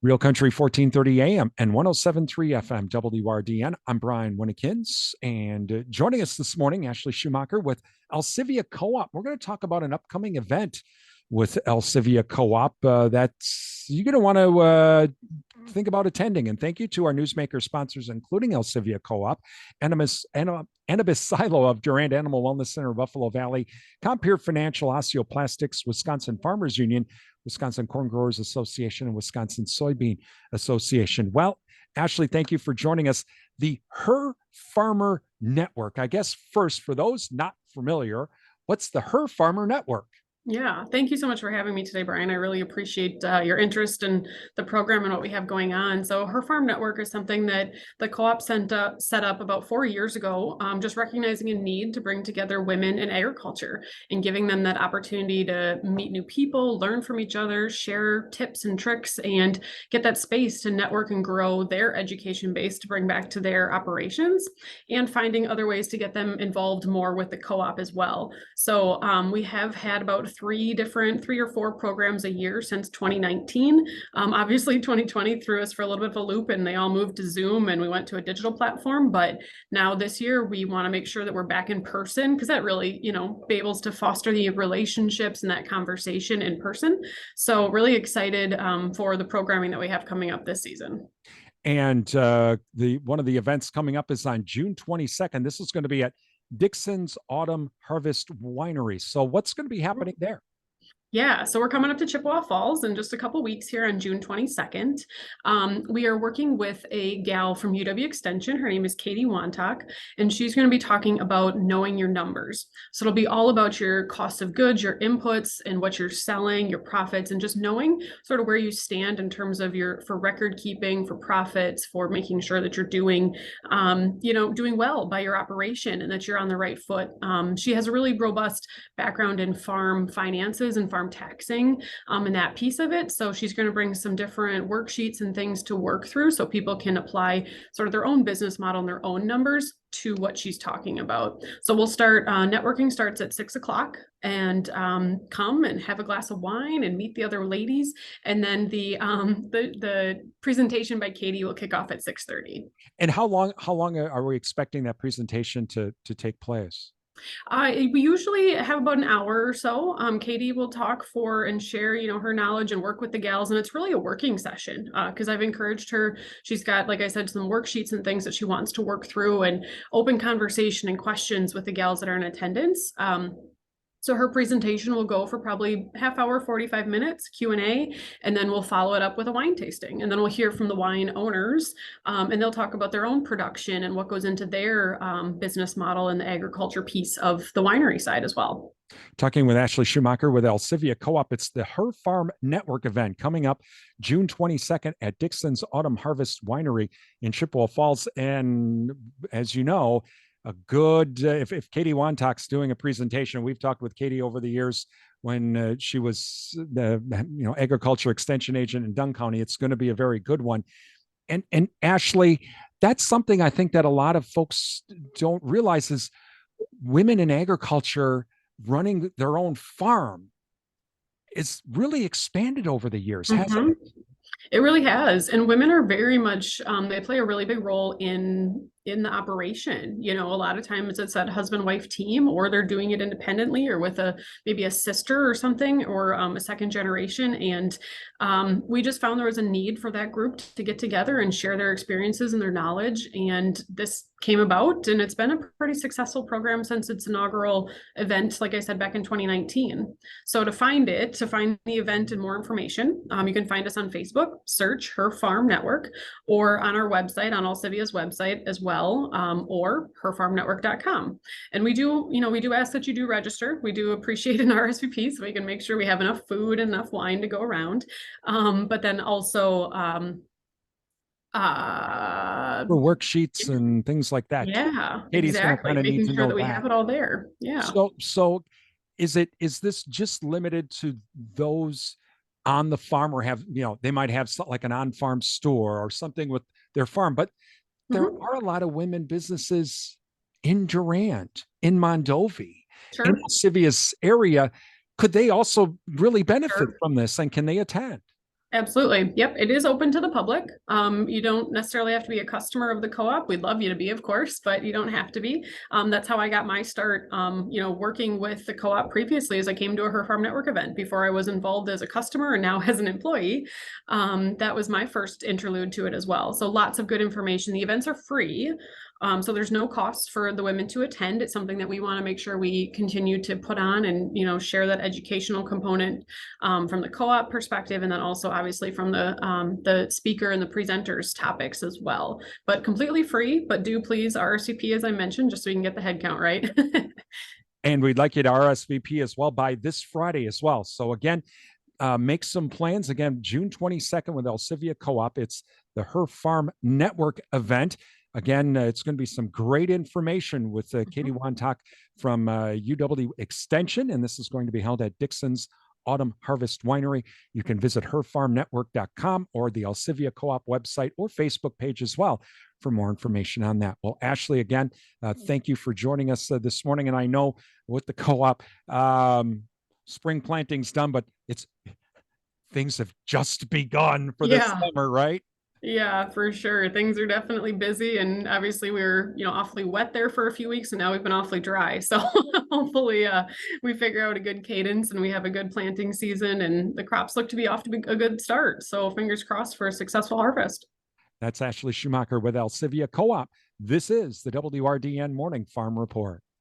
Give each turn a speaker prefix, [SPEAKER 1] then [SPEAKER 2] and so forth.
[SPEAKER 1] Real Country 1430 AM and 1073 FM WRDN. I'm Brian Winnikins, and joining us this morning, Ashley Schumacher with Alcivia Co-op. We're going to talk about an upcoming event with Alcivia Co-op that's you're going to want to think about attending. And thank you to our newsmaker sponsors, including Alcivia Co-op, Anubis Silo of Durand Animal Wellness Center, Buffalo Valley, Compeer Financial, Osteoplastics, Wisconsin Farmers Union, Wisconsin Corn Growers Association, and Wisconsin Soybean Association. Well, Ashley, thank you for joining us. The Her Farmer Network. I guess first, for those not familiar, what's the Her Farmer Network?
[SPEAKER 2] Yeah, thank you so much for having me today, Brian. I really appreciate your interest in the program and what we have going on. So Her Farm Network is something that the co-op set up about 4 years ago, just recognizing a need to bring together women in agriculture and giving them that opportunity to meet new people, learn from each other, share tips and tricks, and get that space to network and grow their education base to bring back to their operations, and finding other ways to get them involved more with the co-op as well. So we have had about three or four programs a year since 2019. Obviously 2020 threw us for a little bit of a loop and they all moved to Zoom and we went to a digital platform. But now this year we want to make sure that we're back in person, because that really, be able to foster the relationships and that conversation in person. So really excited for the programming that we have coming up this season.
[SPEAKER 1] And one of the events coming up is on June 22nd. This is going to be at Dixon's Autumn Harvest Winery. So what's going to be happening there?
[SPEAKER 2] Yeah, so we're coming up to Chippewa Falls in just a couple weeks here on June 22nd. We are working with a gal from UW Extension. Her name is Katie Wantock, and she's going to be talking about knowing your numbers. So it'll be all about your cost of goods, your inputs, and what you're selling, your profits, and just knowing sort of where you stand in terms of for record keeping, for profits, for making sure that you're doing, doing well by your operation and that you're on the right foot. She has a really robust background in farm finances and farm taxing and that piece of it. So she's going to bring some different worksheets and things to work through so people can apply sort of their own business model and their own numbers to what she's talking about. So we'll start, networking starts at 6 o'clock, and come and have a glass of wine and meet the other ladies. And then the presentation by Katie will kick off at 6:30.
[SPEAKER 1] And how long are we expecting that presentation to take place?
[SPEAKER 2] We usually have about an hour or so. Katie will talk for and share, her knowledge and work with the gals. And it's really a working session because I've encouraged her. She's got, like I said, some worksheets and things that she wants to work through, and open conversation and questions with the gals that are in attendance. So her presentation will go for probably half hour, 45 minutes, Q&A, and then we'll follow it up with a wine tasting. And then we'll hear from the wine owners, and they'll talk about their own production and what goes into their business model and the agriculture piece of the winery side as well.
[SPEAKER 1] Talking with Ashley Schumacher with Alcivia Co-op. It's the Her Farm Network event coming up June 22nd at Dixon's Autumn Harvest Winery in Chippewa Falls. And as you know, a good if Katie Wantock's doing a presentation, we've talked with Katie over the years when she was the agriculture extension agent in Dunn County. It's going to be a very good one. And Ashley, that's something I think that a lot of folks don't realize is women in agriculture running their own farm is really expanded over the years, hasn't it?
[SPEAKER 2] It really has. And women are very much, they play a really big role in the operation. A lot of times it's that husband-wife team, or they're doing it independently or with maybe a sister or something, or a second generation. And we just found there was a need for that group to get together and share their experiences and their knowledge. And this came about, and it's been a pretty successful program since its inaugural event, like I said, back in 2019. So to find the event and more information, you can find us on Facebook, search Her Farm Network, or on our website, on Alcivia's website as well, or herfarmnetwork.com. And we do ask that you do register. We do appreciate an RSVP so we can make sure we have enough food and enough wine to go around. But then also
[SPEAKER 1] for worksheets and things like that.
[SPEAKER 2] Yeah,
[SPEAKER 1] Katie's
[SPEAKER 2] exactly.
[SPEAKER 1] Kind of
[SPEAKER 2] Making
[SPEAKER 1] need to
[SPEAKER 2] sure
[SPEAKER 1] know
[SPEAKER 2] that we have it all there. Yeah.
[SPEAKER 1] So is this just limited to those on the farm, or they might have like an on-farm store or something with their farm, but there are a lot of women businesses in Durand, in Mondovi, in Alcivia's area. Could they also really benefit from this, and can they attend?
[SPEAKER 2] Absolutely. Yep. It is open to the public. You don't necessarily have to be a customer of the co-op. We'd love you to be, of course, but you don't have to be. That's how I got my start, working with the co-op previously as I came to a Her Farm Network event before I was involved as a customer and now as an employee. That was my first interlude to it as well. So lots of good information. The events are free. So there's no cost for the women to attend. It's something that we want to make sure we continue to put on and, share that educational component from the co-op perspective, and then also obviously from the speaker and the presenters topics as well. But completely free, but do please RSVP as I mentioned, just so we can get the head count right.
[SPEAKER 1] And we'd like you to RSVP as well by this Friday as well. So again, make some plans. Again, June 22nd with Alcivia Co-op. It's the Her Farm Network event. Again, it's going to be some great information with Katie Wontok from UW Extension, and this is going to be held at Dixon's Autumn Harvest Winery. You can visit herfarmnetwork.com or the Alcivia Co-op website or Facebook page as well for more information on that. Well, Ashley, again, thank you for joining us this morning. And I know with the co-op, spring planting's done, but things have just begun for this
[SPEAKER 2] Yeah.
[SPEAKER 1] summer, right?
[SPEAKER 2] Yeah, for sure. Things are definitely busy, and obviously we were, awfully wet there for a few weeks, and now we've been awfully dry. So hopefully, we figure out a good cadence and we have a good planting season, and the crops look to be off to be a good start. So fingers crossed for a successful harvest.
[SPEAKER 1] That's Ashley Schumacher with Alcivia Co-op. This is the WRDN Morning Farm Report.